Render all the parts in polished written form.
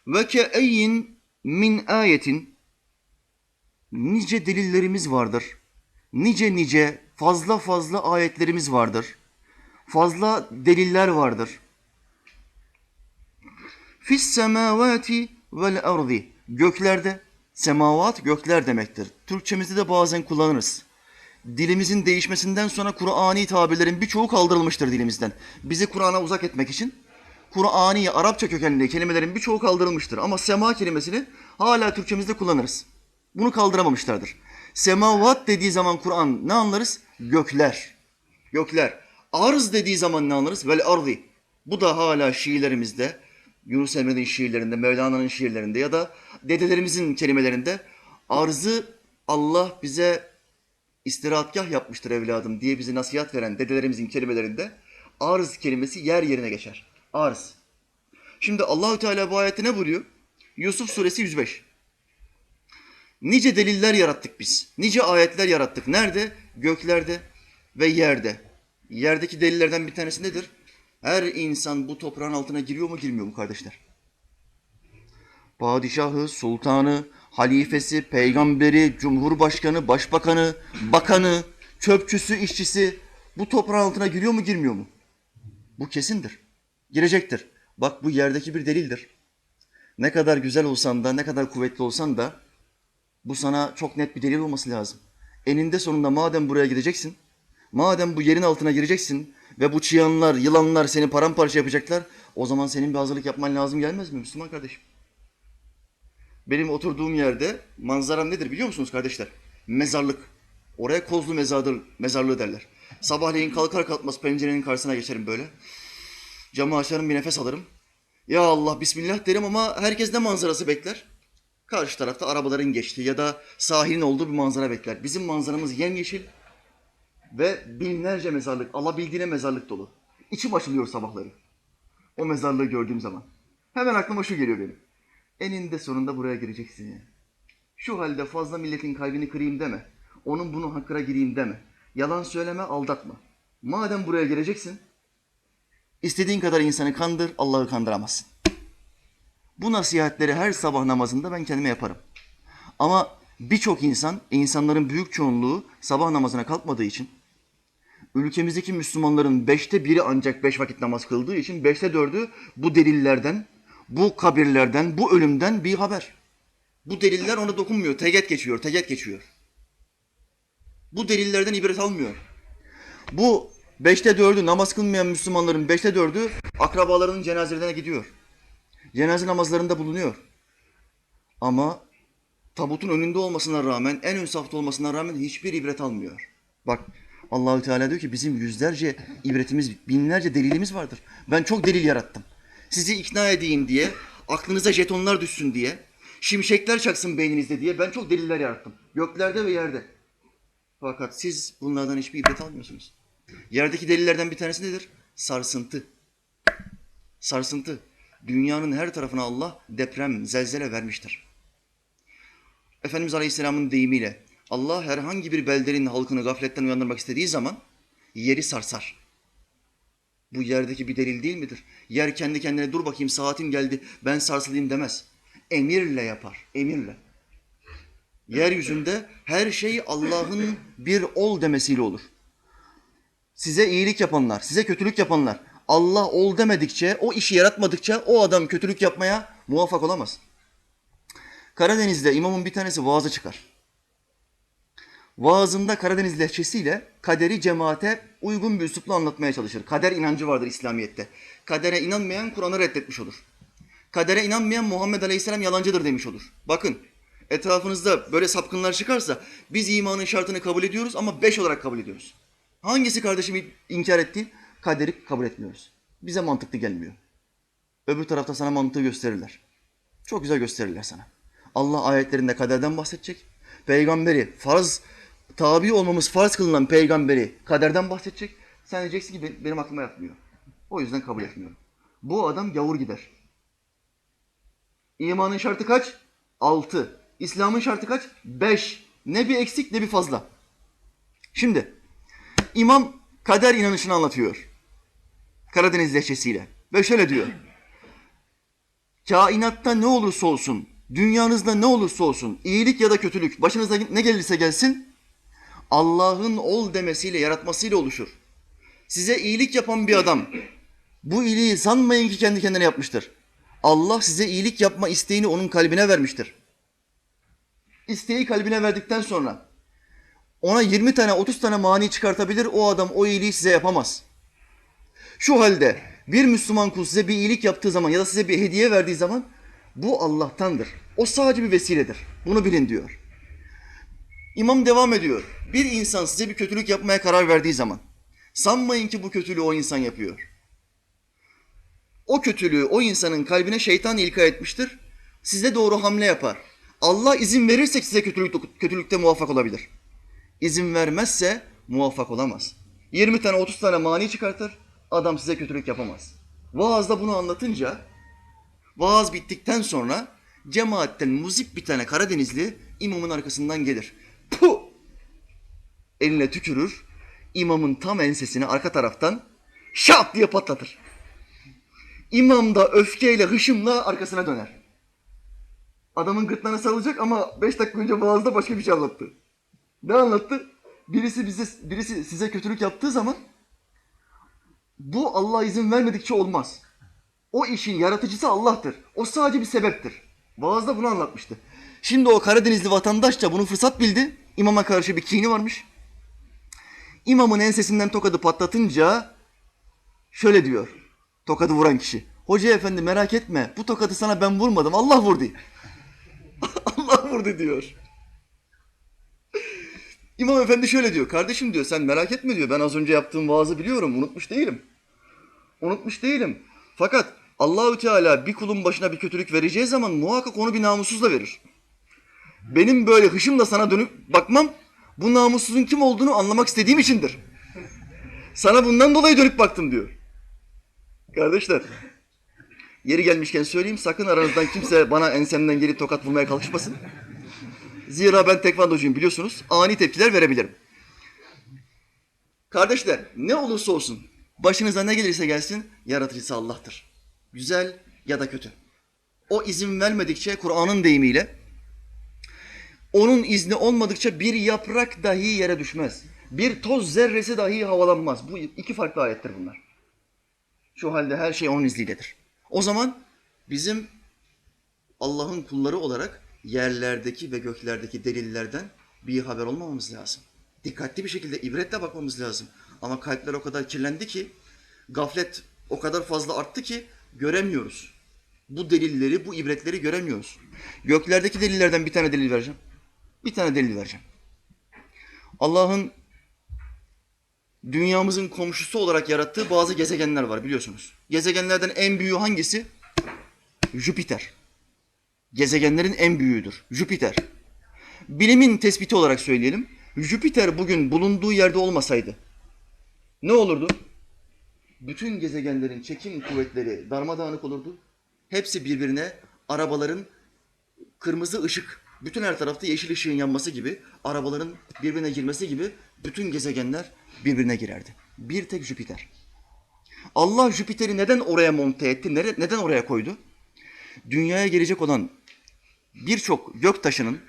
Ve ke'eyyin min ayetin, nice delillerimiz vardır. Nice fazla fazla ayetlerimiz vardır. Fazla deliller vardır. Fis semavati vel ardi. Göklerde, semavat gökler demektir. Türkçemizde de bazen kullanırız. Dilimizin değişmesinden sonra Kur'ani tabirlerin birçoğu kaldırılmıştır dilimizden. Bizi Kur'an'a uzak etmek için Kur'ani, Arapça kökenli kelimelerin birçoğu kaldırılmıştır. Ama sema kelimesini hala Türkçemizde kullanırız. Bunu kaldıramamışlardır. Semavat dediği zaman Kur'an ne anlarız? Gökler. Gökler. Arz dediği zaman ne anlarız? Vel ardi. Bu da hala şiirlerimizde, Yunus Emre'nin şiirlerinde, Mevlana'nın şiirlerinde ya da dedelerimizin kelimelerinde arzı Allah bize istirahatgah yapmıştır evladım diye bize nasihat veren dedelerimizin kelimelerinde arz kelimesi yer yerine geçer. Arz. Şimdi Allahü Teala bu ayette ne buyuruyor? Yusuf suresi 105. Nice deliller yarattık biz. Nice ayetler yarattık. Nerede? Göklerde ve yerde. Yerdeki delillerden bir tanesi nedir? Her insan bu toprağın altına giriyor mu girmiyor mu kardeşler? Padişahı, sultanı, halifesi, peygamberi, cumhurbaşkanı, başbakanı, bakanı, çöpçüsü, işçisi bu toprağın altına giriyor mu girmiyor mu? Bu kesindir. Girecektir. Bak bu yerdeki bir delildir. Ne kadar güzel olsan da, ne kadar kuvvetli olsan da bu sana çok net bir delil olması lazım. Eninde sonunda madem buraya gideceksin, madem bu yerin altına gireceksin ve bu çıyanlar, yılanlar seni paramparça yapacaklar, o zaman senin bir hazırlık yapman lazım gelmez mi Müslüman kardeşim? Benim oturduğum yerde manzaram nedir biliyor musunuz kardeşler? Mezarlık. Oraya kozlu mezarlığı derler. Sabahleyin kalkar kalkmaz pencerenin karşısına geçerim böyle. Camı açarım bir nefes alırım. Ya Allah Bismillah derim ama herkes ne manzarası bekler? Karşı tarafta arabaların geçtiği ya da sahilin olduğu bir manzara bekler. Bizim manzaramız yemyeşil ve binlerce mezarlık, alabildiğine mezarlık dolu. İçim açılıyor sabahları. O mezarlığı gördüğüm zaman. Hemen aklıma şu geliyor benim. Eninde sonunda buraya gireceksin ya. Şu halde fazla milletin kalbini kırayım deme. Onun bunun hakkına gireyim deme. Yalan söyleme, aldatma. Madem buraya gireceksin, istediğin kadar insanı kandır, Allah'ı kandıramazsın. Bu nasihatleri her sabah namazında ben kendime yaparım. Ama birçok insan, insanların büyük çoğunluğu sabah namazına kalkmadığı için, ülkemizdeki Müslümanların 1/5'i ancak 5 vakit namaz kıldığı için 4'ü bu delillerden, bu kabirlerden, bu ölümden bir haber. Bu deliller ona dokunmuyor, teget geçiyor. Bu delillerden ibret almıyor. Bu 4'ü namaz kılmayan Müslümanların 4'ü akrabalarının cenazelerine gidiyor. Cenaze namazlarında bulunuyor. Ama tabutun önünde olmasına rağmen, en ön safta olmasına rağmen hiçbir ibret almıyor. Bak Allahü Teala diyor ki bizim yüzlerce ibretimiz, binlerce delilimiz vardır. Ben çok delil yarattım. Sizi ikna edeyim diye, aklınıza jetonlar düşsün diye, şimşekler çaksın beyninizde diye ben çok deliller yarattım. Göklerde ve yerde. Fakat siz bunlardan hiçbir ibret almıyorsunuz. Yerdeki delillerden bir tanesi nedir? Sarsıntı. Sarsıntı. Dünyanın her tarafına Allah deprem, zelzele vermiştir. Efendimiz Aleyhisselam'ın deyimiyle Allah herhangi bir beldenin halkını gafletten uyandırmak istediği zaman yeri sarsar. Bu yerdeki bir delil değil midir? Yer kendi kendine dur bakayım saatim geldi ben sarsılayım demez. Emirle yapar, emirle. Yeryüzünde her şey Allah'ın bir ol demesiyle olur. Size iyilik yapanlar, size kötülük yapanlar Allah ol demedikçe, o işi yaratmadıkça o adam kötülük yapmaya muvaffak olamaz. Karadeniz'de imamın bir tanesi vaaza çıkar. Vaazında Karadeniz lehçesiyle kaderi cemaate uygun bir üslupla anlatmaya çalışır. Kader inancı vardır İslamiyet'te. Kadere inanmayan Kur'an'ı reddetmiş olur. Kadere inanmayan Muhammed Aleyhisselam yalancıdır demiş olur. Bakın etrafınızda böyle sapkınlar çıkarsa biz imanın şartını kabul ediyoruz ama 5 olarak kabul ediyoruz. Hangisi kardeşim inkar etti? Kaderi kabul etmiyoruz. Bize mantıklı gelmiyor. Öbür tarafta sana mantığı gösterirler. Çok güzel gösterirler sana. Allah ayetlerinde kaderden bahsedecek. Peygamberi tabi olmamız farz kılınan peygamberi kaderden bahsedecek. Sen diyeceksin ki benim aklıma yatmıyor. O yüzden kabul etmiyorum. Bu adam gavur gider. İmanın şartı kaç? 6. İslam'ın şartı kaç? 5. Ne bir eksik ne bir fazla. Şimdi imam kader inanışını anlatıyor. Karadeniz lehçesiyle. Ve şöyle diyor. Kainatta ne olursa olsun, dünyanızda ne olursa olsun, iyilik ya da kötülük, başınıza ne gelirse gelsin, Allah'ın ol demesiyle, yaratmasıyla oluşur. Size iyilik yapan bir adam, bu iyiliği sanmayın ki kendi kendine yapmıştır. Allah size iyilik yapma isteğini onun kalbine vermiştir. İsteği kalbine verdikten sonra ona 20 tane 30 tane mani çıkartabilir, o adam o iyiliği size yapamaz. Şu halde bir Müslüman kul size bir iyilik yaptığı zaman ya da size bir hediye verdiği zaman bu Allah'tandır. O sadece bir vesiledir. Bunu bilin diyor. İmam devam ediyor. Bir insan size bir kötülük yapmaya karar verdiği zaman sanmayın ki bu kötülüğü o insan yapıyor. O kötülüğü o insanın kalbine şeytan ilka etmiştir. Size doğru hamle yapar. Allah izin verirse size kötülükte muvaffak olabilir. İzin vermezse muvaffak olamaz. 20 tane 30 tane mani çıkartır. Adam size kötülük yapamaz. Vaazda bunu anlatınca vaaz bittikten sonra cemaatten muzip bir tane Karadenizli imamın arkasından gelir. Puh! Eline tükürür. İmamın tam ensesini arka taraftan şap diye patlatır. İmam da öfkeyle, hışımla arkasına döner. Adamın gırtlağına sarılacak ama 5 dakika önce vaazda başka bir şey anlattı. Ne anlattı? Birisi size kötülük yaptığı zaman bu Allah izin vermedikçe olmaz. O işin yaratıcısı Allah'tır. O sadece bir sebeptir. Vaazda bunu anlatmıştı. Şimdi o Karadenizli vatandaş da bunu fırsat bildi. İmama karşı bir kini varmış. İmamın ensesinden tokadı patlatınca şöyle diyor. Tokadı vuran kişi. Hoca efendi merak etme. Bu tokadı sana ben vurmadım. Allah vurdu. Allah vurdu diyor. İmam efendi şöyle diyor. Kardeşim diyor sen merak etme diyor. Ben az önce yaptığım vaazı biliyorum. Unutmuş değilim. Unutmuş değilim. Fakat Allahü Teala bir kulun başına bir kötülük vereceği zaman muhakkak onu bir namussuzla verir. Benim böyle hışımla sana dönüp bakmam bu namussuzun kim olduğunu anlamak istediğim içindir. Sana bundan dolayı dönüp baktım diyor. Kardeşler, yeri gelmişken söyleyeyim sakın aranızdan kimse bana ensemden gelip tokat vurmaya kalkışmasın. Zira ben tekvandocuyum biliyorsunuz. Ani tepkiler verebilirim. Kardeşler ne olursa olsun başınıza ne gelirse gelsin yaratıcısı Allah'tır. Güzel ya da kötü. O izin vermedikçe Kur'an'ın deyimiyle onun izni olmadıkça bir yaprak dahi yere düşmez. Bir toz zerresi dahi havalanmaz. Bu iki farklı ayettir bunlar. Şu halde her şey onun izniyle.'dir. O zaman bizim Allah'ın kulları olarak yerlerdeki ve göklerdeki delillerden bir haber olmamamız lazım. Dikkatli bir şekilde ibretle bakmamız lazım. Ama kalpler o kadar kirlendi ki, gaflet o kadar fazla arttı ki göremiyoruz. Bu delilleri, bu ibretleri göremiyoruz. Göklerdeki delillerden bir tane delil vereceğim. Bir tane delil vereceğim. Allah'ın dünyamızın komşusu olarak yarattığı bazı gezegenler var biliyorsunuz. Gezegenlerden en büyüğü hangisi? Jüpiter. Gezegenlerin en büyüğüdür. Jüpiter. Bilimin tespiti olarak söyleyelim. Jüpiter bugün bulunduğu yerde olmasaydı ne olurdu? Bütün gezegenlerin çekim kuvvetleri darmadağınık olurdu. Hepsi birbirine arabaların kırmızı ışık, bütün her tarafta yeşil ışığın yanması gibi, arabaların birbirine girmesi gibi bütün gezegenler birbirine girerdi. Bir tek Jüpiter. Allah Jüpiter'i neden oraya monte etti, neden oraya koydu? Dünyaya gelecek olan birçok göktaşının,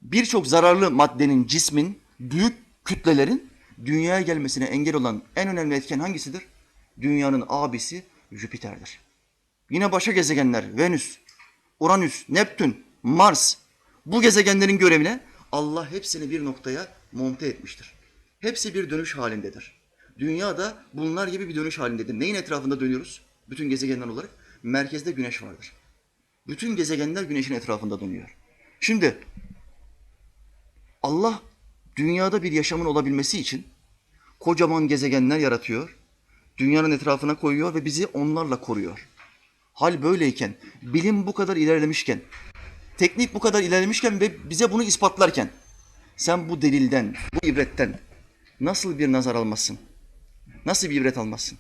birçok zararlı maddenin, cismin, büyük kütlelerin dünyaya gelmesine engel olan en önemli etken hangisidir? Dünyanın abisi Jüpiter'dir. Yine başka gezegenler, Venüs, Uranüs, Neptün, Mars, bu gezegenlerin görevine Allah hepsini bir noktaya monte etmiştir. Hepsi bir dönüş halindedir. Dünya da bunlar gibi bir dönüş halindedir. Neyin etrafında dönüyoruz? Bütün gezegenler olarak merkezde güneş vardır. Bütün gezegenler güneşin etrafında dönüyor. Şimdi Allah dünyada bir yaşamın olabilmesi için kocaman gezegenler yaratıyor, dünyanın etrafına koyuyor ve bizi onlarla koruyor. Hal böyleyken, bilim bu kadar ilerlemişken, teknik bu kadar ilerlemişken ve bize bunu ispatlarken sen bu delilden, bu ibretten nasıl bir nazar almazsın? Nasıl bir ibret almazsın?